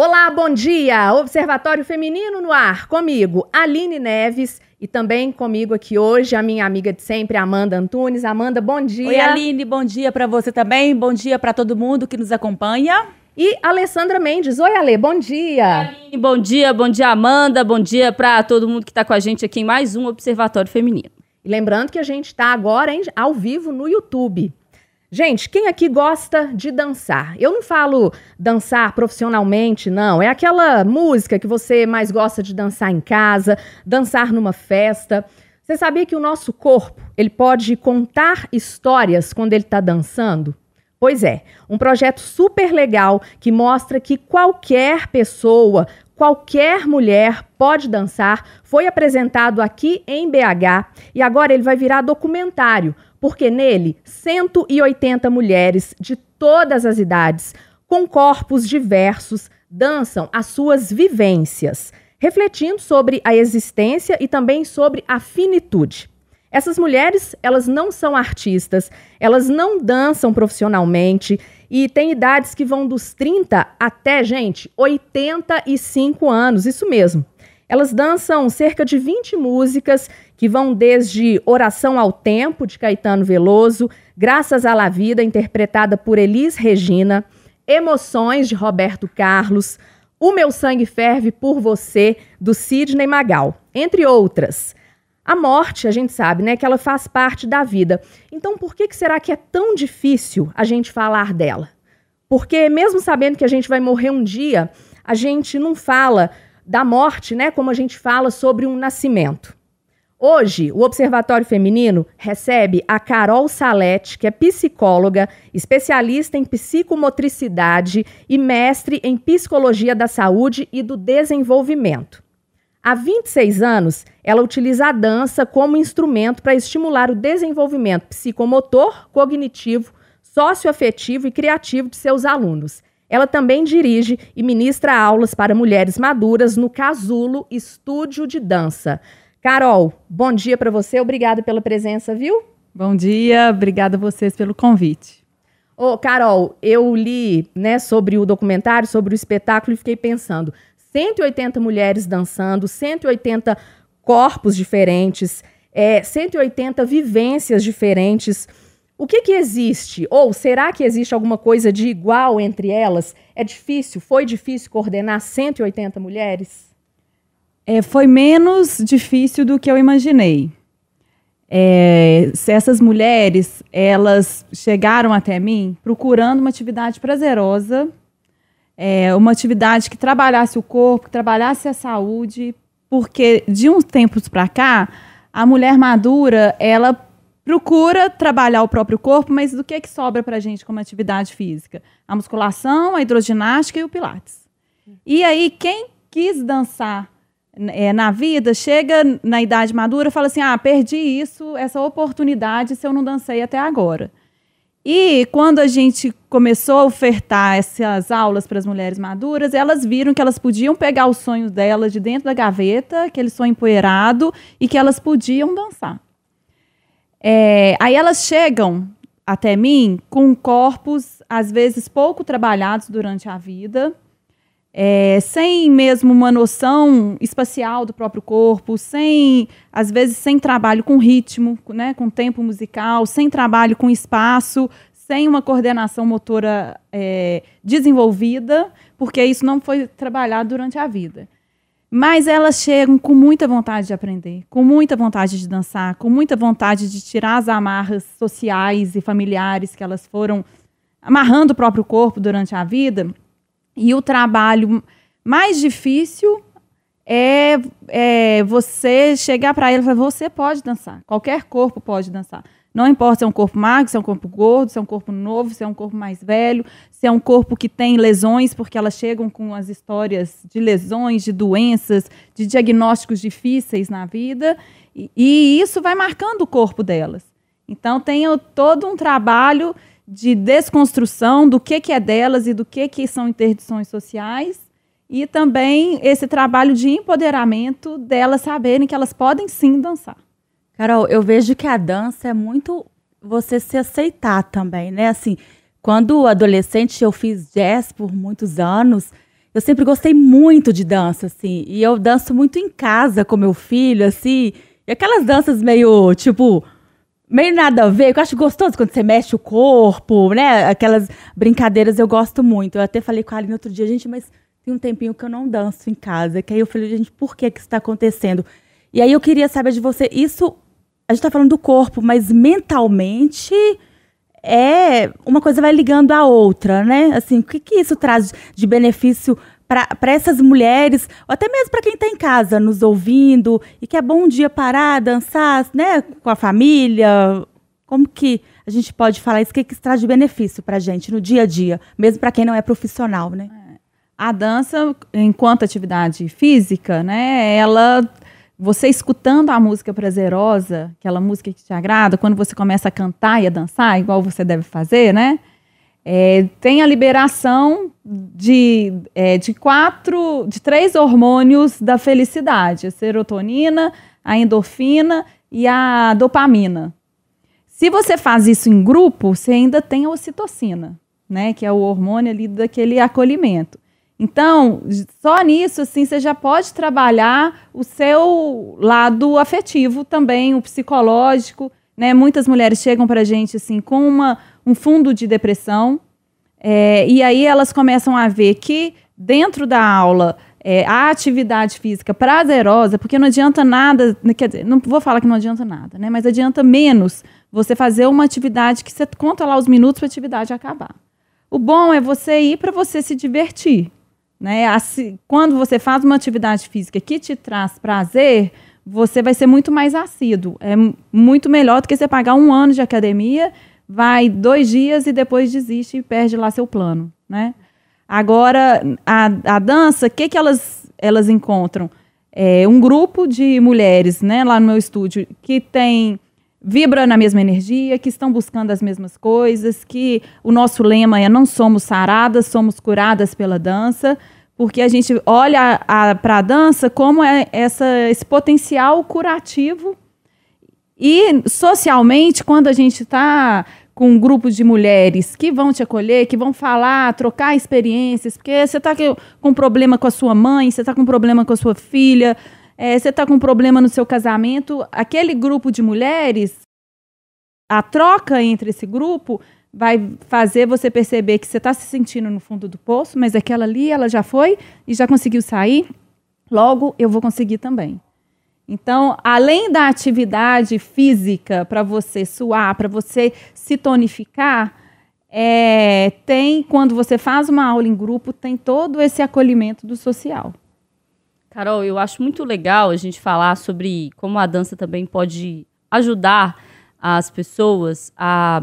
Olá, bom dia! Observatório Feminino no ar, comigo, Aline Neves, e também comigo aqui hoje a minha amiga de sempre, Amanda Antunes. Amanda, bom dia! Oi, Aline, bom dia para você também, bom dia para todo mundo que nos acompanha. E Alessandra Mendes. Oi, Ale, bom dia! Aline, bom dia, Amanda, bom dia para todo mundo que está com a gente aqui em mais um Observatório Feminino. E lembrando que a gente está agora ao vivo no YouTube. Gente, quem aqui gosta de dançar? Eu não falo dançar profissionalmente, não. É aquela música que você mais gosta de dançar em casa, dançar numa festa. Você sabia que o nosso corpo, ele pode contar histórias quando ele está dançando? Pois é, um projeto super legal que mostra que qualquer pessoa, qualquer mulher pode dançar, foi apresentado aqui em BH e agora ele vai virar documentário, porque nele 180 mulheres de todas as idades, com corpos diversos, dançam as suas vivências, refletindo sobre a existência e também sobre a finitude. Essas mulheres, elas não são artistas, elas não dançam profissionalmente e têm idades que vão dos 30 até, gente, 85 anos, isso mesmo. Elas dançam cerca de 20 músicas que vão desde Oração ao Tempo, de Caetano Veloso, Graças à La Vida, interpretada por Elis Regina, Emoções, de Roberto Carlos, O Meu Sangue Ferve por Você, do Sidney Magal, entre outras. A morte, a gente sabe, né, que ela faz parte da vida. Então, por que será que é tão difícil a gente falar dela? Porque mesmo sabendo que a gente vai morrer um dia, a gente não fala da morte, né, como a gente fala sobre um nascimento. Hoje, o Observatório Feminino recebe a Carol Salete, que é psicóloga, especialista em psicomotricidade e mestre em psicologia da saúde e do desenvolvimento. Há 26 anos, ela utiliza a dança como instrumento para estimular o desenvolvimento psicomotor, cognitivo, socioafetivo e criativo de seus alunos. Ela também dirige e ministra aulas para mulheres maduras no Casulo Estúdio de Dança. Carol, bom dia para você, obrigada pela presença, viu? Bom dia, obrigada a vocês pelo convite. Ô, Carol, eu li, né, sobre o documentário, sobre o espetáculo e fiquei pensando, 180 mulheres dançando, 180 corpos diferentes, 180 vivências diferentes. O que existe? Ou será que existe alguma coisa de igual entre elas? Foi difícil coordenar 180 mulheres? Foi menos difícil do que eu imaginei. Se essas mulheres, elas chegaram até mim procurando uma atividade prazerosa, uma atividade que trabalhasse o corpo, que trabalhasse a saúde, porque de uns tempos para cá, a mulher madura, ela procura trabalhar o próprio corpo, mas do que sobra para a gente como atividade física? A musculação, a hidroginástica e o pilates. E aí, quem quis dançar na vida, chega na idade madura e fala assim, perdi isso, essa oportunidade se eu não dancei até agora. E quando a gente começou a ofertar essas aulas para as mulheres maduras, elas viram que elas podiam pegar os sonhos delas de dentro da gaveta, aquele sonho empoeirado, e que elas podiam dançar. Aí elas chegam até mim com corpos, às vezes, pouco trabalhados durante a vida, sem mesmo uma noção espacial do próprio corpo, às vezes sem trabalho com ritmo, né, com tempo musical, sem trabalho com espaço, sem uma coordenação motora desenvolvida, porque isso não foi trabalhado durante a vida. Mas elas chegam com muita vontade de aprender, com muita vontade de dançar, com muita vontade de tirar as amarras sociais e familiares que elas foram amarrando o próprio corpo durante a vida. E o trabalho mais difícil é você chegar para ele e falar, você pode dançar, qualquer corpo pode dançar. Não importa se é um corpo magro, se é um corpo gordo, se é um corpo novo, se é um corpo mais velho, se é um corpo que tem lesões, porque elas chegam com as histórias de lesões, de doenças, de diagnósticos difíceis na vida, e isso vai marcando o corpo delas. Então, tem todo um trabalho de desconstrução do que é delas e do que são interdições sociais, e também esse trabalho de empoderamento delas saberem que elas podem sim dançar. Carol, eu vejo que a dança é muito você se aceitar também, né? Assim, quando adolescente eu fiz jazz por muitos anos eu sempre gostei muito de dança, assim. E eu danço muito em casa com meu filho, assim. E aquelas danças meio, tipo, meio nada a ver. Eu acho gostoso quando você mexe o corpo, né? Aquelas brincadeiras eu gosto muito. Eu até falei com a Aline outro dia, gente, mas tem um tempinho que eu não danço em casa. Que aí eu falei, gente, por que isso está acontecendo? E aí eu queria saber de você, isso... A gente tá falando do corpo, mas mentalmente uma coisa vai ligando à outra, né? Assim, o que isso traz de benefício para essas mulheres, ou até mesmo para quem está em casa nos ouvindo e que é bom um dia parar, dançar, né, com a família? Como que a gente pode falar isso? O que isso traz de benefício para a gente no dia a dia, mesmo para quem não é profissional, né? A dança, enquanto atividade física, né, você escutando a música prazerosa, aquela música que te agrada, quando você começa a cantar e a dançar, igual você deve fazer, né? Tem a liberação de 3 hormônios da felicidade: a serotonina, a endorfina e a dopamina. Se você faz isso em grupo, você ainda tem a ocitocina, né? Que é o hormônio ali daquele acolhimento. Então, só nisso, assim, você já pode trabalhar o seu lado afetivo também, o psicológico, né? Muitas mulheres chegam para a gente, assim, com um fundo de depressão, e aí elas começam a ver que dentro da aula, a atividade física prazerosa, porque não adianta nada, quer dizer, não vou falar que não adianta nada, né? Mas adianta menos você fazer uma atividade que você conta lá os minutos para a atividade acabar. O bom é você ir para você se divertir. Né? Assim, quando você faz uma atividade física que te traz prazer, você vai ser muito mais assíduo. É muito melhor do que você pagar 1 ano de academia, vai 2 dias e depois desiste e perde lá seu plano. Né? Agora, a dança, o que elas encontram? Um grupo de mulheres, né, lá no meu estúdio que vibra na mesma energia, que estão buscando as mesmas coisas, que o nosso lema é: não somos saradas, somos curadas pela dança, porque a gente olha para a dança como esse potencial curativo. E socialmente, quando a gente está com um grupo de mulheres que vão te acolher, que vão falar, trocar experiências, porque você está com problema com a sua mãe, você está com problema com a sua filha, você está com problema no seu casamento, aquele grupo de mulheres, a troca entre esse grupo vai fazer você perceber que você está se sentindo no fundo do poço, mas aquela ali, ela já foi e já conseguiu sair, logo eu vou conseguir também. Então, além da atividade física para você suar, para você se tonificar, quando você faz uma aula em grupo, tem todo esse acolhimento do social. Carol, eu acho muito legal a gente falar sobre como a dança também pode ajudar as pessoas a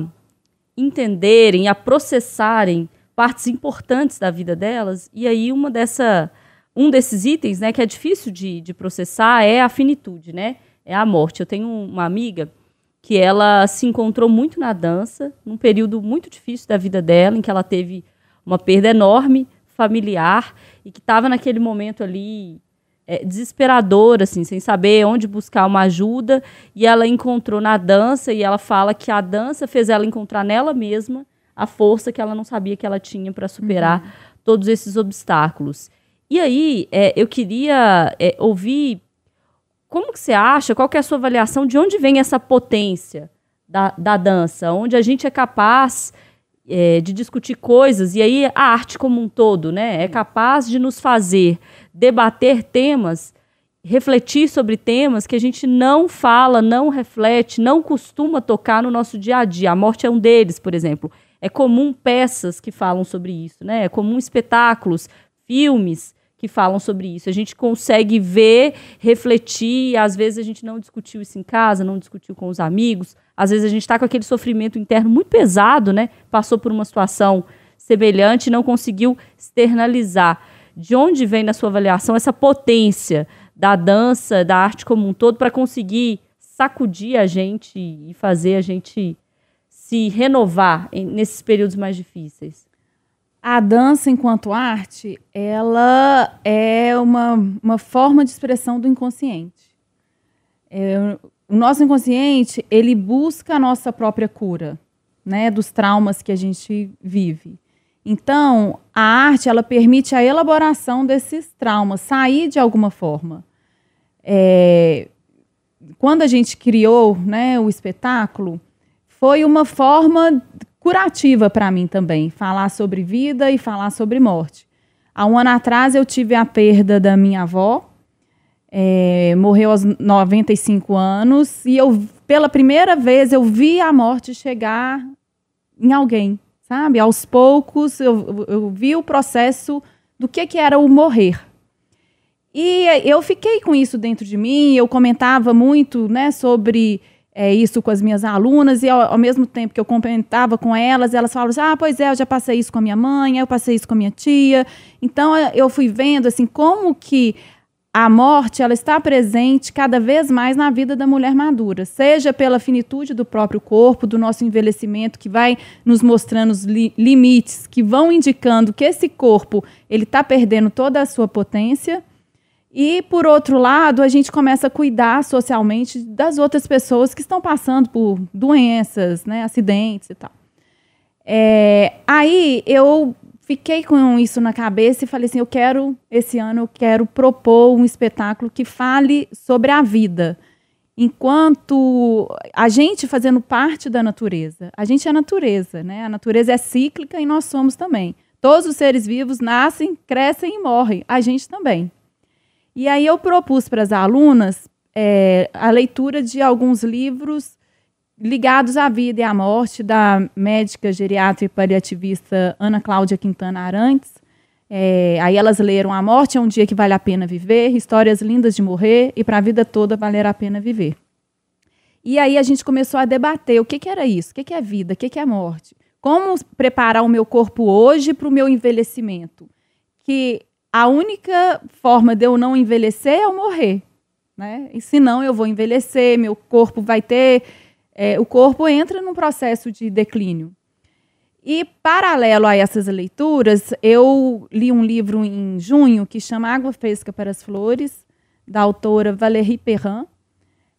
entenderem, a processarem partes importantes da vida delas. E aí um desses itens, né, que é difícil de processar é a finitude, né? É a morte. Eu tenho uma amiga que ela se encontrou muito na dança, num período muito difícil da vida dela, em que ela teve uma perda enorme familiar e que estava naquele momento ali desesperadora, assim, sem saber onde buscar uma ajuda, e ela encontrou na dança, e ela fala que a dança fez ela encontrar nela mesma a força que ela não sabia que ela tinha para superar todos esses obstáculos. E aí, eu queria ouvir como que você acha, qual que é a sua avaliação de onde vem essa potência da dança, onde a gente é capaz de discutir coisas, e aí a arte como um todo, né, é capaz de nos fazer debater temas, refletir sobre temas que a gente não fala, não reflete, não costuma tocar no nosso dia a dia. A morte é um deles, por exemplo. É comum peças que falam sobre isso, né? É comum espetáculos, filmes que falam sobre isso. A gente consegue ver, refletir, e às vezes a gente não discutiu isso em casa, não discutiu com os amigos, às vezes a gente está com aquele sofrimento interno muito pesado, né? Passou por uma situação semelhante e não conseguiu externalizar. De onde vem, na sua avaliação, essa potência da dança, da arte como um todo, para conseguir sacudir a gente e fazer a gente se renovar nesses períodos mais difíceis? A dança, enquanto arte, ela é uma forma de expressão do inconsciente. O nosso inconsciente, ele busca a nossa própria cura, né, dos traumas que a gente vive. Então, a arte, ela permite a elaboração desses traumas, sair de alguma forma. Quando a gente criou, né, o espetáculo, foi uma forma curativa para mim também, falar sobre vida e falar sobre morte. Há um ano atrás eu tive a perda da minha avó, morreu aos 95 anos, e pela primeira vez eu vi a morte chegar em alguém, sabe? Aos poucos eu vi o processo do que era o morrer. E eu fiquei com isso dentro de mim, eu comentava muito, né, sobre isso com as minhas alunas, e ao mesmo tempo que eu comentava com elas falavam assim, pois é, eu já passei isso com a minha mãe, eu passei isso com a minha tia. Então eu fui vendo assim, como que a morte ela está presente cada vez mais na vida da mulher madura, seja pela finitude do próprio corpo, do nosso envelhecimento, que vai nos mostrando os limites, que vão indicando que esse corpo ele está perdendo toda a sua potência. E, por outro lado, a gente começa a cuidar socialmente das outras pessoas que estão passando por doenças, né, acidentes e tal. Aí eu fiquei com isso na cabeça e falei assim, esse ano eu quero propor um espetáculo que fale sobre a vida. Enquanto a gente fazendo parte da natureza. A gente é a natureza, né? A natureza é cíclica e nós somos também. Todos os seres vivos nascem, crescem e morrem. A gente também. E aí eu propus para as alunas a leitura de alguns livros ligados à vida e à morte, da médica, geriatra e paliativista Ana Cláudia Quintana Arantes. Aí elas leram A Morte é um Dia que Vale a Pena Viver, Histórias Lindas de Morrer e Para a Vida Toda Valer a Pena Viver. E aí a gente começou a debater o que era isso, o que é vida, o que é morte. Como preparar o meu corpo hoje para o meu envelhecimento. Que a única forma de eu não envelhecer é eu morrer, né? E senão eu vou envelhecer, meu corpo vai ter... o corpo entra num processo de declínio. E, paralelo a essas leituras, eu li um livro em junho que chama Água Fresca para as Flores, da autora Valérie Perrin.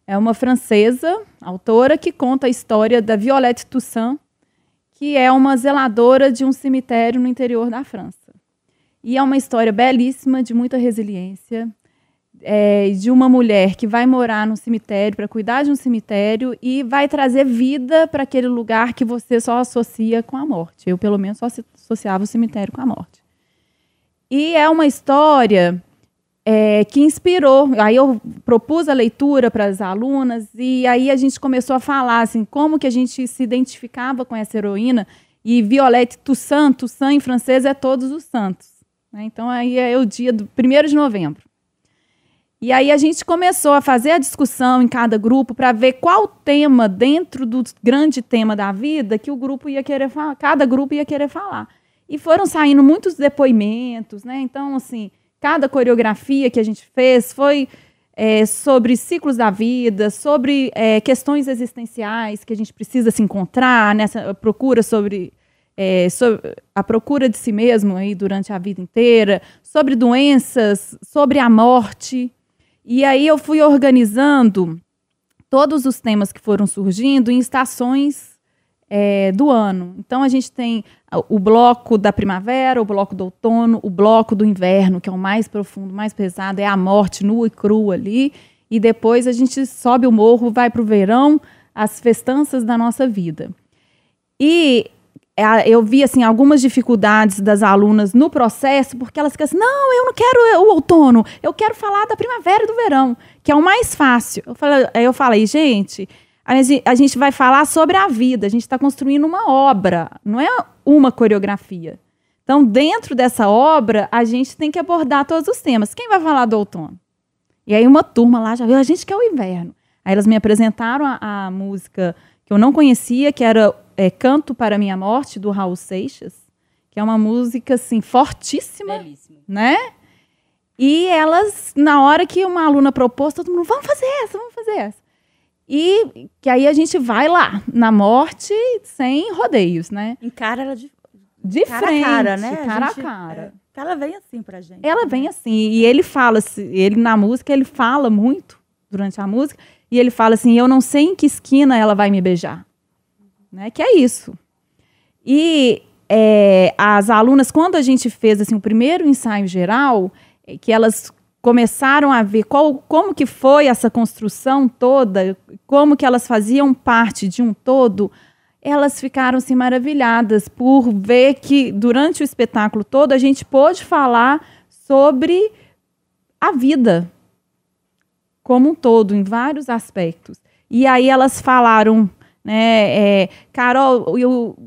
É uma francesa, autora, que conta a história da Violette Toussaint, que é uma zeladora de um cemitério no interior da França. E é uma história belíssima, de muita resiliência, de uma mulher que vai morar num cemitério, para cuidar de um cemitério, e vai trazer vida para aquele lugar que você só associa com a morte. Eu, pelo menos, só associava o cemitério com a morte. E é uma história que inspirou. Aí eu propus a leitura para as alunas, e aí a gente começou a falar assim, como que a gente se identificava com essa heroína. E Violette Toussaint em francês é Todos os Santos. Então, aí é o dia do 1º de novembro. E aí a gente começou a fazer a discussão em cada grupo para ver qual tema dentro do grande tema da vida que o grupo ia querer falar, cada grupo ia querer falar. E foram saindo muitos depoimentos, né? Então, assim, cada coreografia que a gente fez foi sobre ciclos da vida, sobre questões existenciais que a gente precisa se encontrar nessa procura sobre a procura de si mesmo aí durante a vida inteira, sobre doenças, sobre a morte. E aí eu fui organizando todos os temas que foram surgindo em estações do ano. Então, a gente tem o bloco da primavera, o bloco do outono, o bloco do inverno, que é o mais profundo, mais pesado, é a morte nua e crua ali. E depois a gente sobe o morro, vai para o verão, as festanças da nossa vida. E eu vi assim, algumas dificuldades das alunas no processo, porque elas ficam assim, não, eu não quero o outono, eu quero falar da primavera e do verão, que é o mais fácil. Eu falei, gente, a gente vai falar sobre a vida, a gente está construindo uma obra, não é uma coreografia. Então, dentro dessa obra, a gente tem que abordar todos os temas. Quem vai falar do outono? E aí uma turma lá já viu, a gente quer o inverno. Aí elas me apresentaram a música que eu não conhecia, que era Canto para Minha Morte, do Raul Seixas, que é uma música, assim, fortíssima. Belíssima. Né? E elas, na hora que uma aluna propôs, todo mundo, vamos fazer essa. E que aí a gente vai lá, na morte, sem rodeios, né? Encara ela de cara frente, a cara, né? Cara a cara. Ela vem assim pra gente. Ela vem assim, e ele fala, ele na música, ele fala muito durante a música, e ele fala assim, eu não sei em que esquina ela vai me beijar. Né? Que é isso. E as alunas, quando a gente fez assim, o primeiro ensaio geral, que elas começaram a ver como que foi essa construção toda, como que elas faziam parte de um todo, elas ficaram assim, maravilhadas por ver que durante o espetáculo todo a gente pôde falar sobre a vida como um todo, em vários aspectos. E aí elas falaram, né, Carol,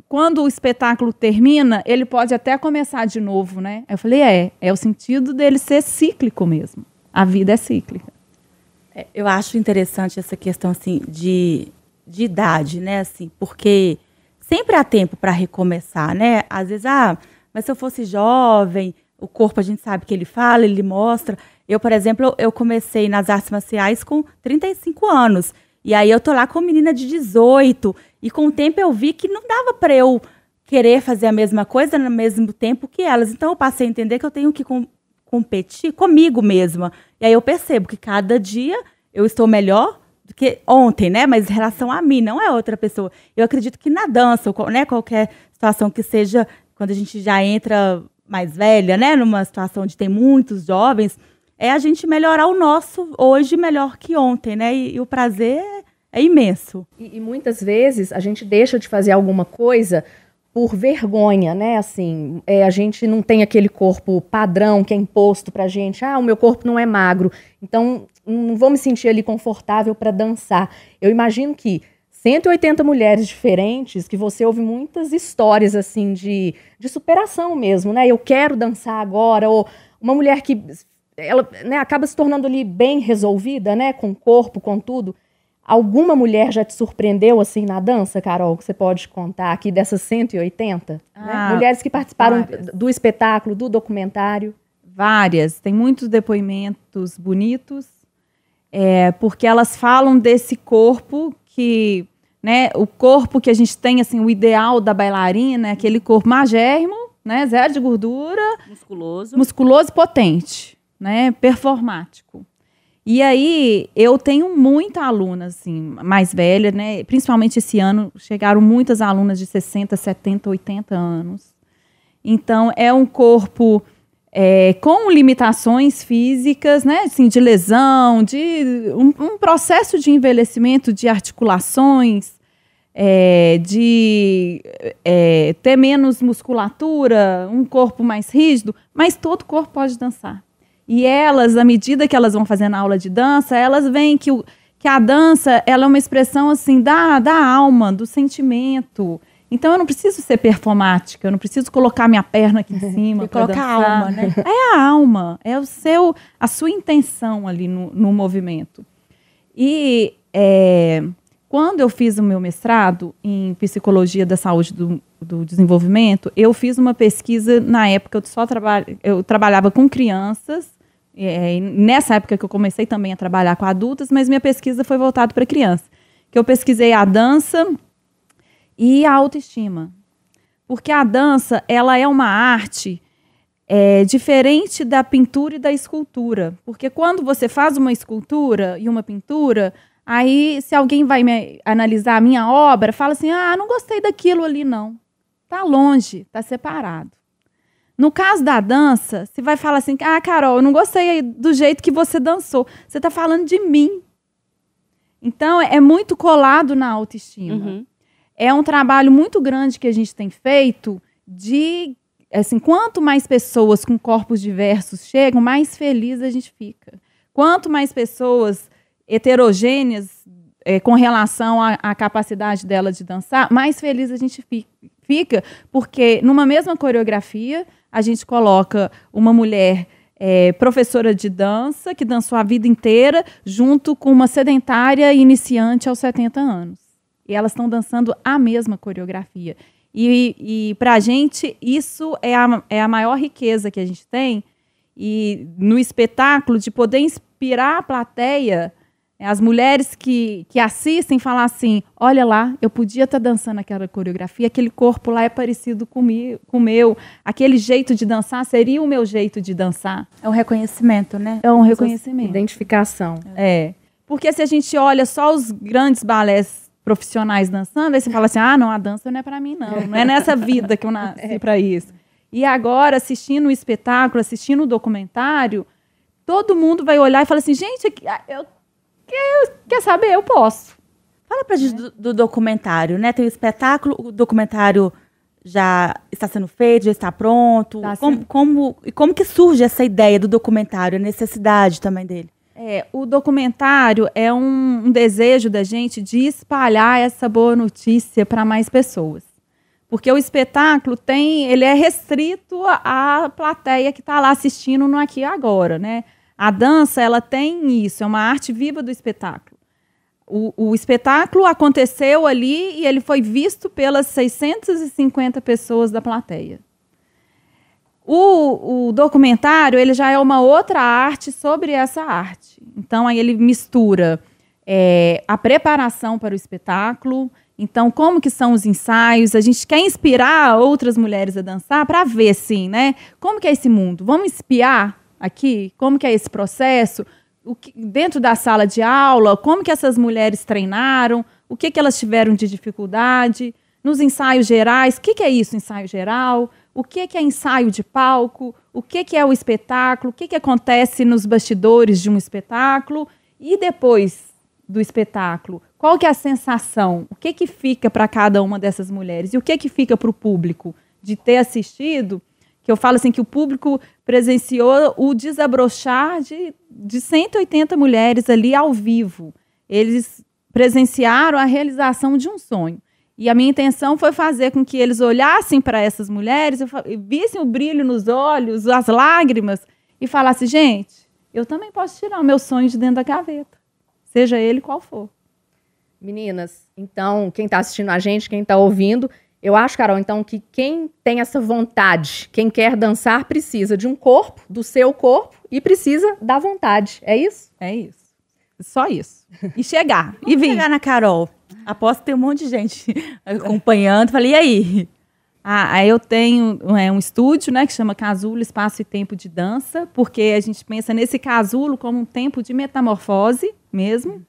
quando o espetáculo termina, ele pode até começar de novo, né? Eu falei, é o sentido dele ser cíclico mesmo. A vida é cíclica. Eu acho interessante essa questão assim, de idade, né? Assim, porque sempre há tempo para recomeçar, né? Às vezes, mas se eu fosse jovem, o corpo a gente sabe que ele fala, ele mostra. Eu, por exemplo, eu comecei nas artes marciais com 35 anos. E aí eu tô lá com uma menina de 18. E com o tempo eu vi que não dava para eu querer fazer a mesma coisa no mesmo tempo que elas. Então eu passei a entender que eu tenho que competir comigo mesma. E aí eu percebo que cada dia eu estou melhor do que ontem, né? Mas em relação a mim, não é outra pessoa. Eu acredito que na dança, né, qualquer situação que seja, quando a gente já entra mais velha, né, numa situação onde tem muitos jovens, é a gente melhorar o nosso hoje melhor que ontem, né? E o prazer é imenso. E muitas vezes a gente deixa de fazer alguma coisa por vergonha, né? Assim, a gente não tem aquele corpo padrão que é imposto pra gente. O meu corpo não é magro, então não vou me sentir ali confortável para dançar. Eu imagino que 180 mulheres diferentes, que você ouve muitas histórias assim de superação mesmo, né? Eu quero dançar agora, ou uma mulher que ela, né, acaba se tornando ali bem resolvida, né? Com o corpo, com tudo. Alguma mulher já te surpreendeu assim na dança, Carol, que você pode contar aqui dessas 180? Né? Mulheres que participaram do espetáculo, do documentário. Várias. Tem muitos depoimentos bonitos, porque elas falam desse corpo que, né, o corpo que a gente tem, assim, o ideal da bailarina, aquele corpo magérrimo, né, zero de gordura, musculoso e potente, né, performático. E aí, eu tenho muita aluna, assim, mais velha, né? Principalmente esse ano, chegaram muitas alunas de 60, 70, 80 anos. Então, é um corpo com limitações físicas, né? Assim, de lesão, de um processo de envelhecimento de articulações, de ter menos musculatura, um corpo mais rígido, mas todo corpo pode dançar. E elas, à medida que elas vão fazendo a aula de dança, elas veem que a dança ela é uma expressão assim, da alma, do sentimento. Então, eu não preciso ser performática, eu não preciso colocar minha perna aqui em cima para dançar. A alma, né? É a alma, é a sua intenção ali no movimento. E quando eu fiz o meu mestrado em Psicologia da Saúde do Desenvolvimento, eu fiz uma pesquisa, na época eu trabalhava com crianças, nessa época que eu comecei também a trabalhar com adultas, mas minha pesquisa foi voltada para crianças. Que eu pesquisei a dança e a autoestima. Porque a dança, ela é uma arte diferente da pintura e da escultura. Porque quando você faz uma escultura e uma pintura, aí se alguém vai analisar a minha obra, fala assim, não gostei daquilo ali não. Está longe, está separado. No caso da dança, você vai falar assim, Carol, eu não gostei do jeito que você dançou. Você está falando de mim. Então, é muito colado na autoestima. Uhum. É um trabalho muito grande que a gente tem feito de, assim, quanto mais pessoas com corpos diversos chegam, mais feliz a gente fica. Quanto mais pessoas heterogêneas com relação à capacidade dela de dançar, mais feliz a gente fica, porque numa mesma coreografia a gente coloca uma mulher professora de dança, que dançou a vida inteira, junto com uma sedentária iniciante aos 70 anos. E elas estão dançando a mesma coreografia. E para a gente, isso é a maior riqueza que a gente tem, e no espetáculo, de poder inspirar a plateia, as mulheres que assistem falar assim, olha lá, eu podia estar dançando aquela coreografia, aquele corpo lá é parecido com o meu, aquele jeito de dançar seria o meu jeito de dançar. É um reconhecimento, né? É um reconhecimento. Identificação. Porque se a gente olha só os grandes balés profissionais dançando, aí você fala assim, não, a dança não é para mim, não é nessa vida que eu nasci para isso. E agora, assistindo o espetáculo, assistindo o documentário, todo mundo vai olhar e falar assim, gente, quer saber? Eu posso. Fala pra gente do documentário, né? Tem o espetáculo, o documentário já está sendo feito, já está pronto. Como que surge essa ideia do documentário, a necessidade também dele? O documentário é um desejo da gente de espalhar essa boa notícia para mais pessoas. Porque o espetáculo ele é restrito à plateia que está lá assistindo no aqui e agora, né? A dança, ela tem isso, é uma arte viva do espetáculo. O espetáculo aconteceu ali e ele foi visto pelas 650 pessoas da plateia. O documentário, ele já é uma outra arte sobre essa arte. Então, aí ele mistura a preparação para o espetáculo. Então, como que são os ensaios? A gente quer inspirar outras mulheres a dançar para ver, sim, né? Como que é esse mundo? Vamos espiar aqui? Como que é esse processo? Dentro da sala de aula, como que essas mulheres treinaram? O que elas tiveram de dificuldade? Nos ensaios gerais, o que é isso, ensaio geral? O que é ensaio de palco? O que é o espetáculo? O que acontece nos bastidores de um espetáculo? E depois do espetáculo, qual que é a sensação? O que fica para cada uma dessas mulheres? E o que fica para o público de ter assistido? Que eu falo assim, que o público presenciou o desabrochar de 180 mulheres ali ao vivo. Eles presenciaram a realização de um sonho. E a minha intenção foi fazer com que eles olhassem para essas mulheres, vissem o brilho nos olhos, as lágrimas, e falassem, gente, eu também posso tirar o meu sonho de dentro da gaveta, seja ele qual for. Meninas, então, quem está assistindo a gente, quem está ouvindo, eu acho, Carol, então, que quem tem essa vontade, quem quer dançar, precisa de um corpo, do seu corpo, e precisa da vontade. É isso? É isso. Só isso. E chegar. E vir. Chegar na Carol. Aposto que tem um monte de gente acompanhando. Falei, e aí? Aí eu tenho um estúdio, né, que chama Casulo Espaço e Tempo de Dança, porque a gente pensa nesse casulo como um tempo de metamorfose mesmo.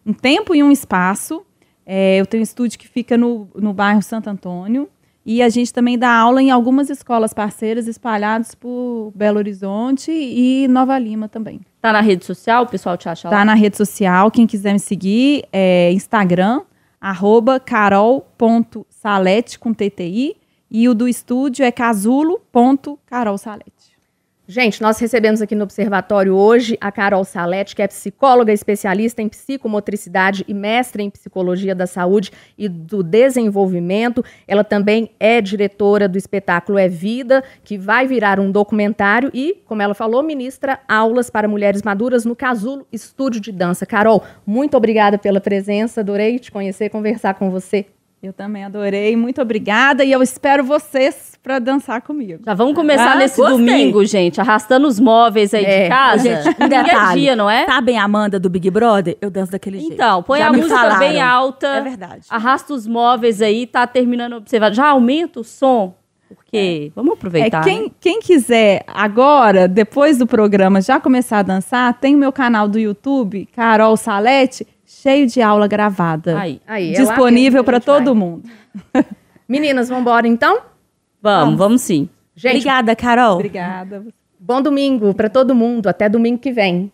Um tempo e um espaço. Eu tenho um estúdio que fica no bairro Santo Antônio e a gente também dá aula em algumas escolas parceiras espalhadas por Belo Horizonte e Nova Lima também. Tá na rede social? O pessoal te acha lá? Tá na rede social. Quem quiser me seguir é Instagram, @carol.salete com TTI, e o do estúdio é casulo.carolsalete. Gente, nós recebemos aqui no Observatório hoje a Carol Salete, que é psicóloga especialista em psicomotricidade e mestre em psicologia da saúde e do desenvolvimento. Ela também é diretora do espetáculo É Vida, que vai virar um documentário e, como ela falou, ministra aulas para mulheres maduras no Casulo Estúdio de Dança. Carol, muito obrigada pela presença, adorei te conhecer, conversar com você. Eu também adorei, muito obrigada, e eu espero vocês para dançar comigo. Já vamos começar nesse domingo, gente, arrastando os móveis aí de casa. Gente, um detalhe, dia, não é? Sabem a Amanda do Big Brother? Eu danço daquele jeito. Então, põe Já a me música falaram. bem alta. É verdade. Arrasta os móveis aí, tá terminando o observador. Já aumenta o som, porque vamos aproveitar. Quem quiser agora, depois do programa, já começar a dançar, tem o meu canal do YouTube, Carol Salete, cheio de aula gravada. Aí, disponível para todo mundo. Meninas, vamos embora então? Vamos sim. Gente, obrigada, Carol. Obrigada. Bom domingo para todo mundo. Até domingo que vem.